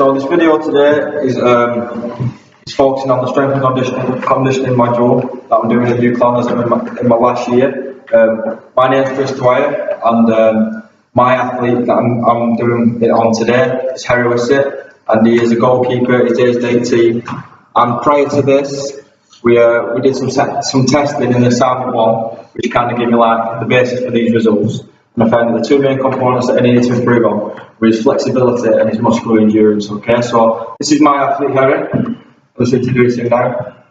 So this video today is focusing on the strength and conditioning module that I'm doing at UCLan in my last year. My name is Chris Dwyer, and my athlete that I'm doing it on today is Harry Wissett, and he is a goalkeeper. He's aged 18, and prior to this, we did some testing in the Assessment 1, which kind of gave me like the basis for these results. And I found that the two main components that I needed to improve on were his flexibility and his muscular endurance. Okay, so this is my athlete Harry. I'll just introduce him now.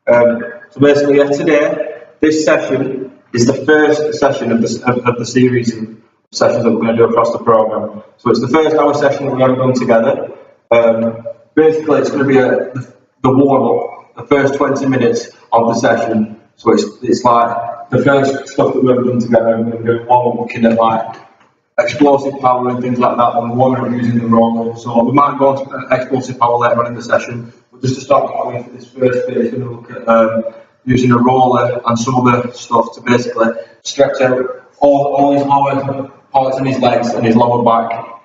So basically, today, this session is the first session of the series of sessions that we're going to do across the program. So it's the first hour session that we've ever done together. Basically, it's going to be the warm-up, the first 20 minutes of the session. So it's like the first stuff that we've ever done together. We're going to do warm-up looking at like explosive power and things like that, and warming up using the roller. So we might go on to explosive power later on in the session. But just to start with this first phase, we're going to look at using a roller and some other stuff to basically stretch out all his lower parts in his legs and his lower back.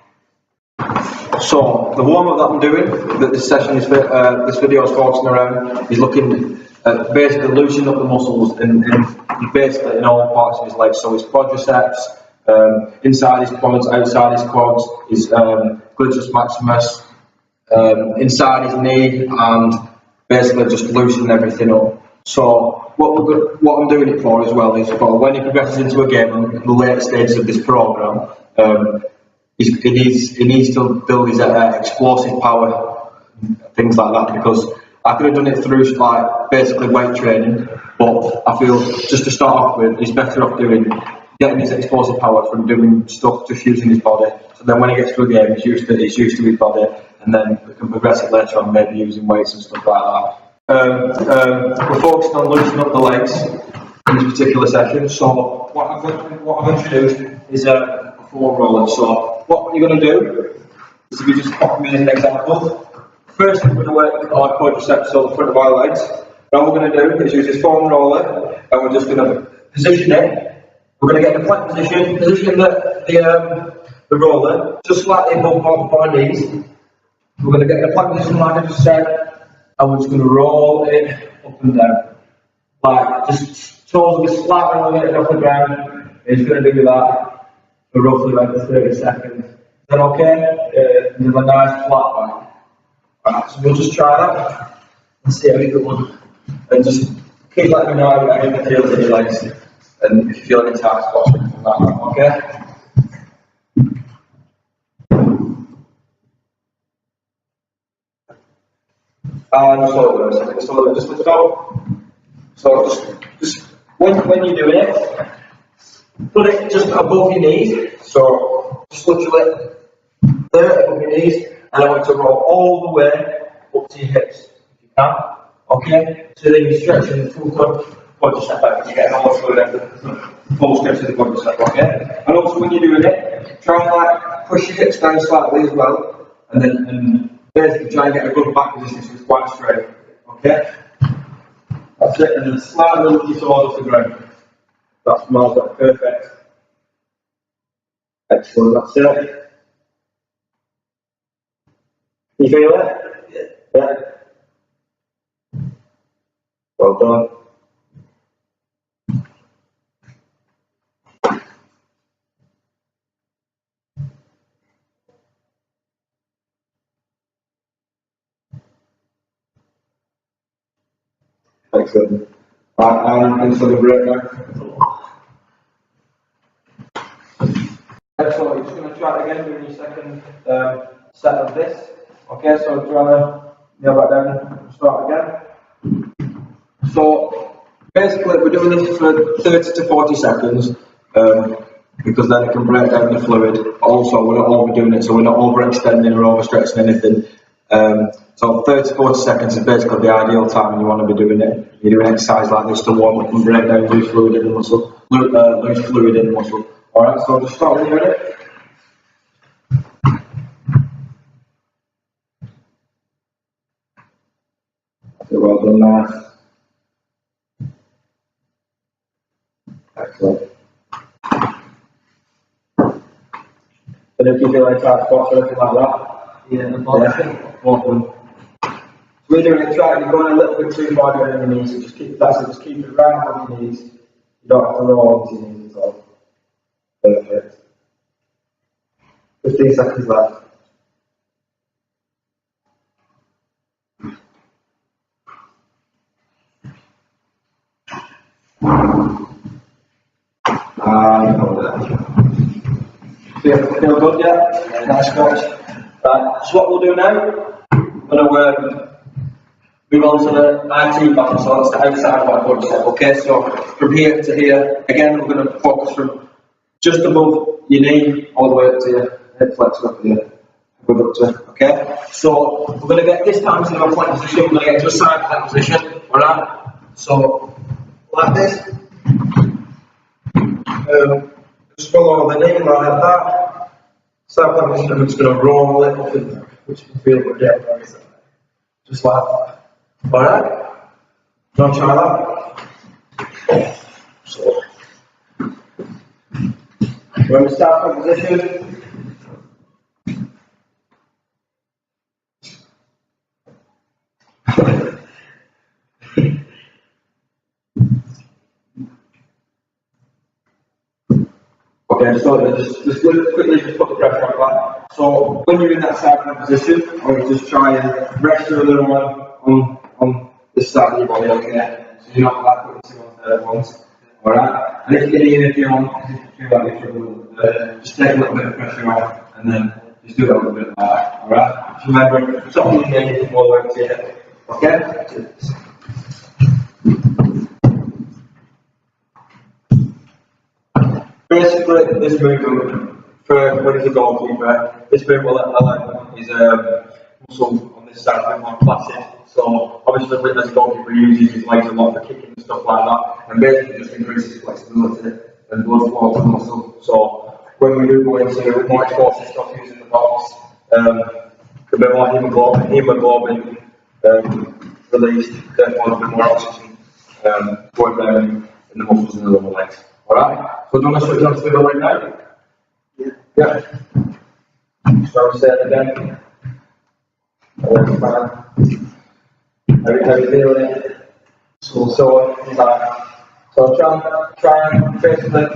So the warm-up that I'm doing, that this session is this video is focusing around, is looking at basically loosening up the muscles in basically in all parts of his legs. So his quadriceps, inside his quads, outside his quads, his gluteus maximus, inside his knee, and basically just loosening everything up. So what I'm doing it for as well is for when he progresses into a game in the later stages of this program, he needs to build his explosive power, things like that, because I could have done it through like basically weight training, but I feel just to start off with, he's better off getting his explosive power from doing stuff just using his body. So then when he gets to a game, he's used to his body, and then we can progress it later on, maybe using weights and stuff like that. We're focusing on loosening up the legs in this particular session. So what I've introduced is a foam roller. So what you're going to do is, if you just pop me as an example, first we're going to work our quadriceps, so the front of our legs. What we're going to do is use this foam roller, and we're just going to position it. We're going to get the flat position the roller just slightly above our knees. We're going to get the flat position like I just said, and we're just going to roll it up and down. Like, just toes will be slightly elevated off the ground. It's going to do that for roughly like 30 seconds. Is that okay? With a nice flat back. Alright, so we'll just try that and see how we go. And just keep letting me know how you feel in your legs, and if you feel any tight spots or anything like that, okay? And so just lift up. So just when you're doing it, put it just above your knees. So just literally there above your knees, and I want you to roll all the way up to your hips if you can. Okay? So then you're stretching the full quadricep out. You get all through the full stretch of the quadricep. Okay? And also when you're doing it, try and like push your hips down slightly as well, and basically try and get a good back position so it's quite straight. Okay? That's it, and then slightly lift your toes off the ground. That's miles up, perfect. Excellent, that's it. You feel it? Yeah. Well done. Excellent. I'm into the break now. So you're just going to try it again during your second set of this. Okay, so try to nail that down and start again. So basically we're doing this for 30 to 40 seconds because then it can break down the fluid. Also, we're not overdoing it, so we're not overextending or overstretching anything. So 30 to 40 seconds is basically the ideal time when you want to be doing it. You're doing exercise like this to warm up and break down loose fluid in the muscle. Loose fluid in the muscle. Alright, so just start doing it. So well done there. Excellent. And if you feel any tight spots or anything like that, Yeah, the bottom. Yeah, both of them. We're doing it, trying, you're going a little bit too far down on your knees, so just keep that, so just keep it right on your knees. You don't have to roll onto your knees at all. Perfect. 15 seconds left. Feel good, yeah? Nice stretch. Right, so what we'll do now, we're going to move on to the IT button, so that's the outside of our quadricep. Okay, so from here to here, again, we're going to focus from just above your knee all the way up to your hip flexor up here. Okay, so we're going to get this time instead of a plank position, we're going to get to a side plank position. Alright, so like this. Just follow the knee like that. Side plank position, I'm just going to roll it up, which you can feel good, yeah, just like that. Alright, don't try that. So, when we start from position, okay, so just quickly just put the pressure on that. So when you're in that side position, I would just try and rest your little one on this side of your body, okay? So you're not like putting two on there at once. Alright? And if you get in, if you want, if you feel like you're struggling, just take a little bit of pressure off and then just do it a little bit like that. Alright? Just remember, top of your knee all the way to your hip. Okay? Basically, this movement, for when it's a goalkeeper, this movement will allow his muscle on this side a bit more placid. So, obviously, as a goalkeeper, he uses his legs a lot for kicking and stuff like that, and basically just increases flexibility and blood flow to the muscle. So, when we do go into more explosive stuff using the box, a bit more hemoglobin released, therefore a bit more oxygen going down in the muscles in the lower legs. Alright, so do you want to switch on to the other leg now? Yeah. So say it again. That's fine. How are you feeling? So try and basically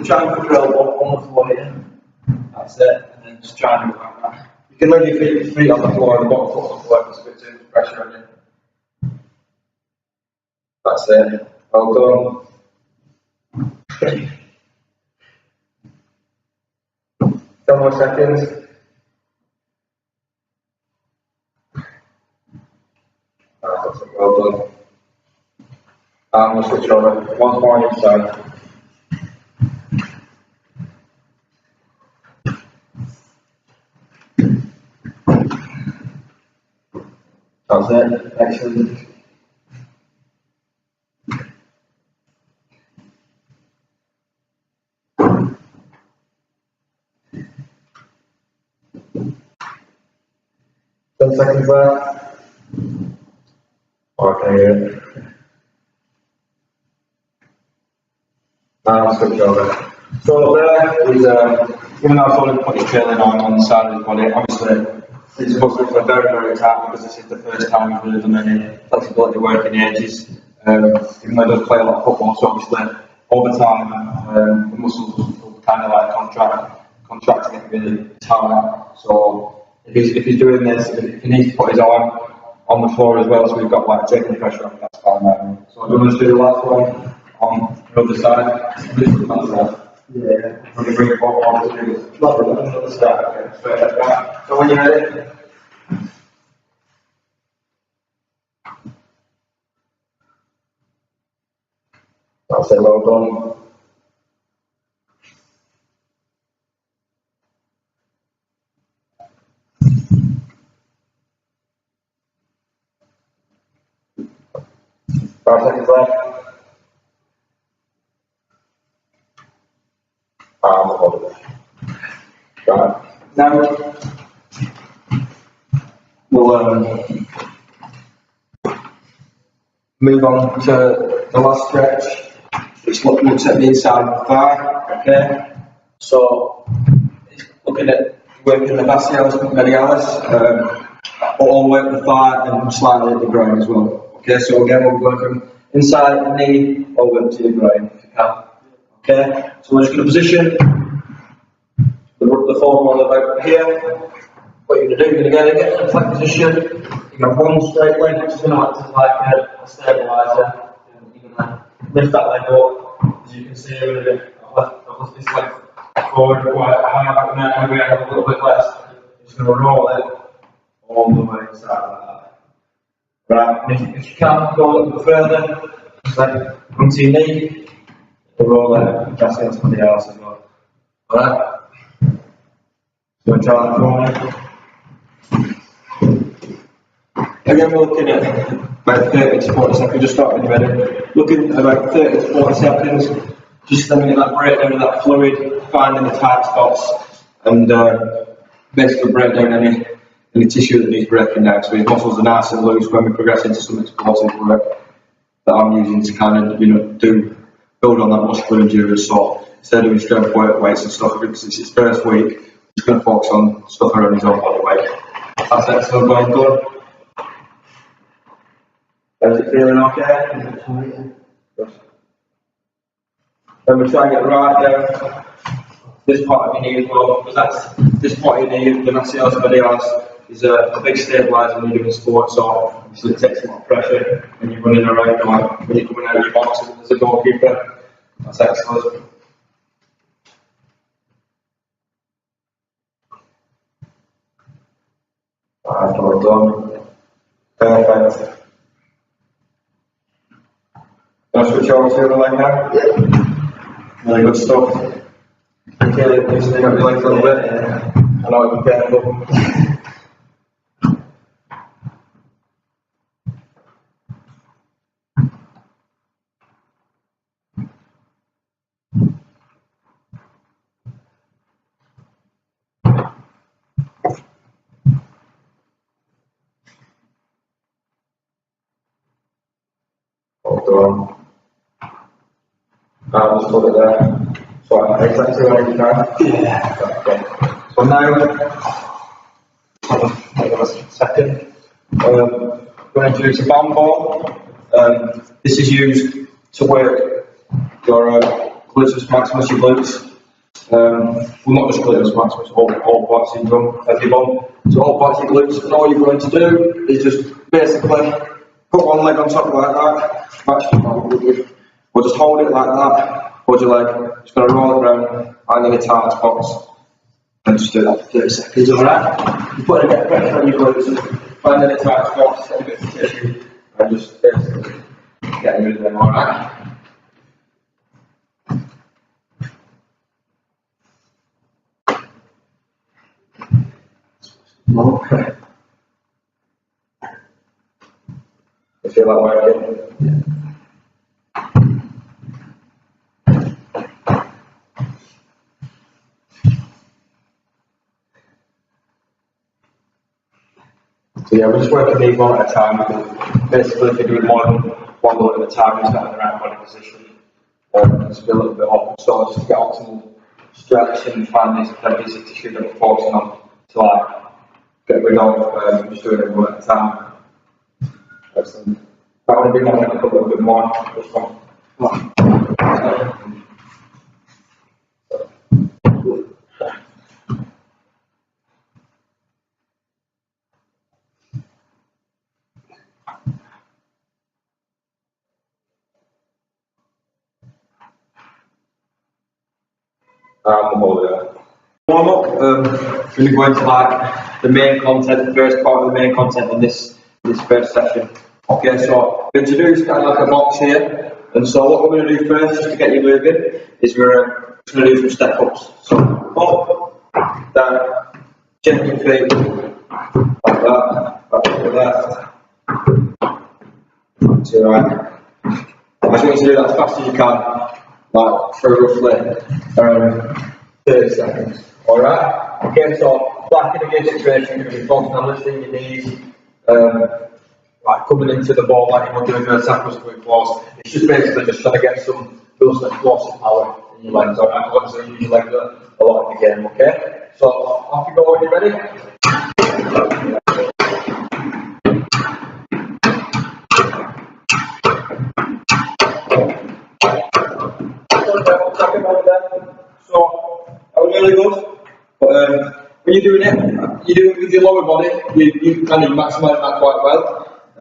try and put your elbow on the floor here. That's it, and then just try and do it like that. You can leave your feet on the floor and the bottom foot on the floor if there's a bit too much pressure on you. That's it. Well done. 10 more seconds. That's it. Well done. And we'll switch over. Once more on each side. That's it. Excellent. Seconds left. Okay. Now switch over. So there is even though I've already put your trailing on the side of his body, obviously it's supposed to be very, very tight because this is the first time we've really done any flexibility work in ages. Even though I don't play a lot of football, so obviously over time the muscles will kind of like contract and get really tight. So if he's doing this, if he needs to put his arm on the floor as well, so we've got like taking the pressure off, that's fine. So I'm going to do the last one on the other side. Yeah. I'm going to bring it back on to the other side. Okay. Straight like that. So when you're ready. That's it, well done. Five seconds left. Right. Now we'll move on to the last stretch, which looks at the inside of the thigh. Okay. So looking at working the fascialis medialis, all the way up the thigh and slightly at the groin as well. Okay, so again we'll be working inside the knee all the way up to the groin if you can. Okay, so we're just going to position the forearm about here. What you're going to do, you're going to get in a flat position. You're going to have one straight leg, which is going to act as like a stabiliser. You're going to lift that leg up, as you can see here, I've lift this leg forward quite high back there, maybe a little bit less. You're just going to roll it all the way inside like that. Right, and if you can't go a little bit further, just like onto your knee, and roll it, that's into somebody else as well. Alright? So try that for me. Again, we're looking at about 30 to 40 seconds, just start when you're ready. Looking at about 30 to 40 seconds, just then we get that breakdown of that fluid, finding the tight spots, and basically break down any tissue that needs breaking down. So his muscles are nice and loose when we progress into some explosive work that I'm using to kind of, build on that muscular endurance. So instead of doing strength work, weights and stuff, because it's his first week, I'm just going to focus on stuff around his own body weight. That's excellent, going good. Is it feeling okay? Good. Then we try and get right down this part of your knee as well, because that's this part of your knee, the fascialis medialis, is a big stabiliser when you're doing sports, so obviously it takes a lot of pressure when you're running around, or when you're coming out of your box as a goalkeeper. That's excellent. Alright, well done. Perfect. Can I switch over to the other leg now? Yeah. Really good stuff. Okay, loosening up your legs a little bit. I know it'll be painful. Hold on. I'll just put it there. So exactly where you can. Yeah. Okay. So now, hang on a second. I'm going to introduce a band ball. This is used to work your gluteus maximus, your glutes. Well, not just gluteus maximus, all parts of your bum. So all parts of your glutes, and all you're going to do is just basically put one leg on top like that. Or just hold it like that. Hold your leg. Just going to roll it around, find any tight spots, and just do that for 30 seconds. Alright? You put a bit of pressure on your glutes, find any tight spots, any bits of tissue, and just basically get rid of them. Alright? Okay. You feel that working? Yeah. So yeah, we're just working these one at a time. Basically, if you're doing more than one load at a time, it's not in the right body position. Just be a little bit off. So just to get optimal stretch and find these basic tissue that we're focusing on to like get rid of. Just doing it one at a time. Excellent. I want to bring that up a little bit more. This one. Warm up, going to go into like the main content, the first part of the main content in this first session. Okay, so we're going to do kind of like a box here, and so what we're going to do first, just to get you moving, is we're going to do some step ups. So up, down, gently your feet, like that, back to the left, to the right. I just want you to do that as fast as you can, like for roughly 30 seconds. Alright? Okay, so back in a game situation, you're going to be focusing on lifting your knees, like coming into the ball like you want to do a sacral squat force. It's just basically just trying to get some explosive power in your legs. Alright, obviously use your legs a lot in the game, okay? So, off you go when you're ready. So, that was really good. But when you're doing it, you do it with your lower body, you kind of maximise that quite well.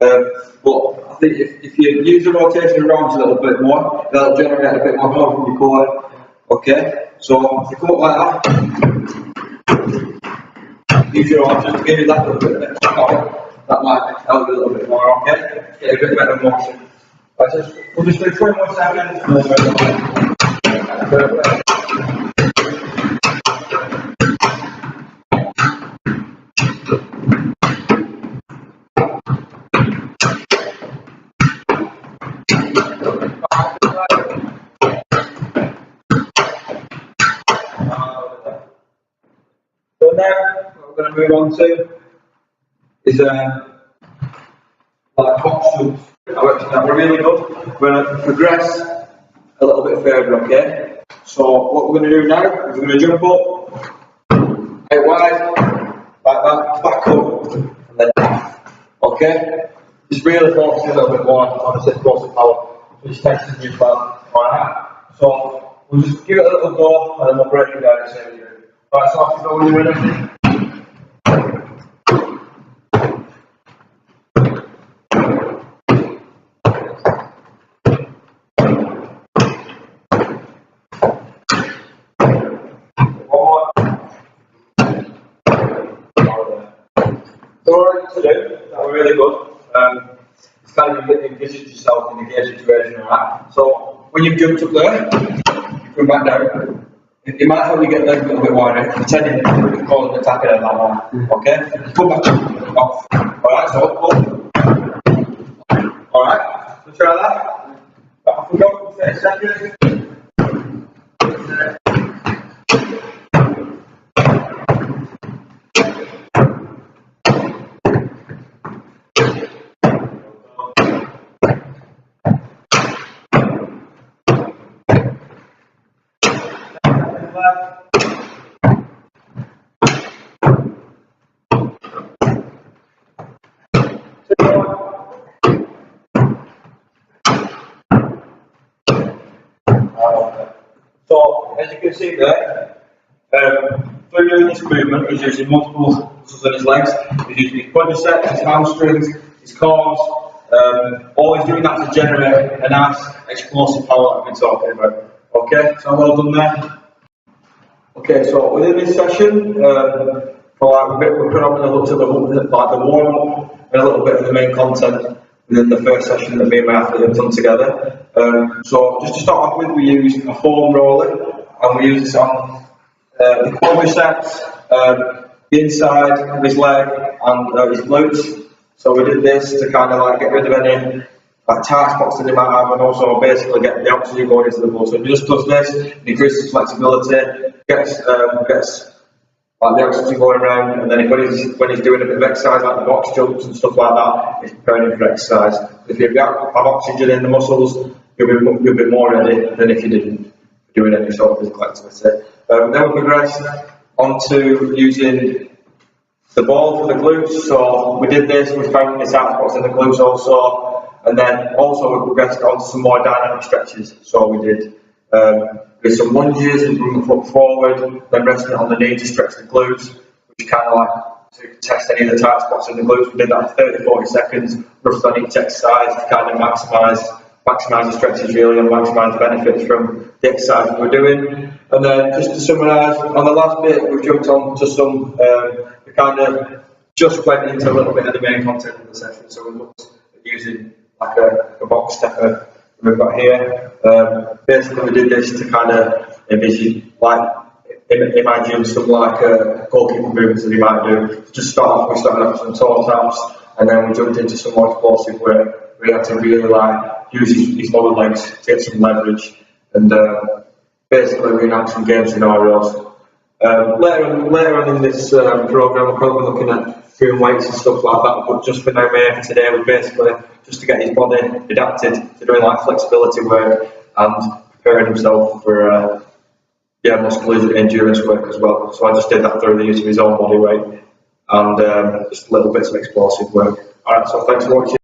But I think if you use the rotation around a little bit more, that'll generate a bit more power from your core. Okay? So, if you come up like that, use your arms just to give you that little bit of extra power. That might help you a little bit more, okay? Get a bit better motion. We'll just do 20 more seconds. So now, what we're going to move on to is like box jumps. That were really good. We're going to progress a little bit further, okay? So what we're going to do now is we're going to jump up, out wide, like that, back up, and then off, okay? Just really focusing a little bit more on the explosive power. So just testing your plan, alright? So we'll just give it a little go, and then we'll break it down the same way. Right, so after going, you ready? To do, that were really good. It's kind of envisage yourself in a game situation, alright? So when you've jumped up there, you come back down. You might have to get legs a little bit wider, pretending you're calling the attack at that one. Okay? Come back off. Alright, so up. Alright, so try that. Off we go, 30 seconds. So, as you can see there, through doing this movement, he's using multiple muscles in his legs, he's using his quadriceps, his hamstrings, his calves, all he's doing that to generate a nice explosive power that we've been talking about. Okay, so well done there. Okay, so within this session, we predominantly looked at the warm-up and a little bit of the main content within the first session that me and my athlete have done together. So just to start off with, we used a foam roller, and we used this on the quadriceps, the inside of his leg, and his glutes. So we did this to kind of like get rid of any tight spots that he might have, and also basically get the oxygen going into the blood. So he just does this, it increases flexibility, gets like the oxygen going around, and then when he's doing a bit of exercise like the box jumps and stuff like that, it's preparing him for exercise. If you have oxygen in the muscles, you'll be more ready than if you didn't doing any sort of physical activity. Then we progressed onto using the ball for the glutes. So we did this, we found the tight spots in the glutes also, and then also we progressed onto some more dynamic stretches. So we did with some lunges and bring the foot forward, then resting on the knee to stretch the glutes, which kind of like to test any of the tight spots in the glutes. We did that for 30-40 seconds, roughly on each exercise to kind of maximise the stretches really and maximise the benefits from the exercise that we're doing. And then just to summarise, on the last bit we jumped on to some, we kind of just went into a little bit of the main content of the session. So we looked at using like a box stepper we've got here. Basically we did this to kind of envision, imagine some like goalkeeper movements that you might do. Just start off, we started off with some toe taps, and then we jumped into some more explosive work. We had to really use his lower legs to get some leverage, and basically reenact some game scenarios. Later on in this program, we're probably looking at doing weights and stuff like that, but just for now, for today, was basically just to get his body adapted to doing like flexibility work and preparing himself for yeah, muscular endurance work as well. So I just did that through the use of his own body weight and just little bits of explosive work. Alright, so thanks for watching.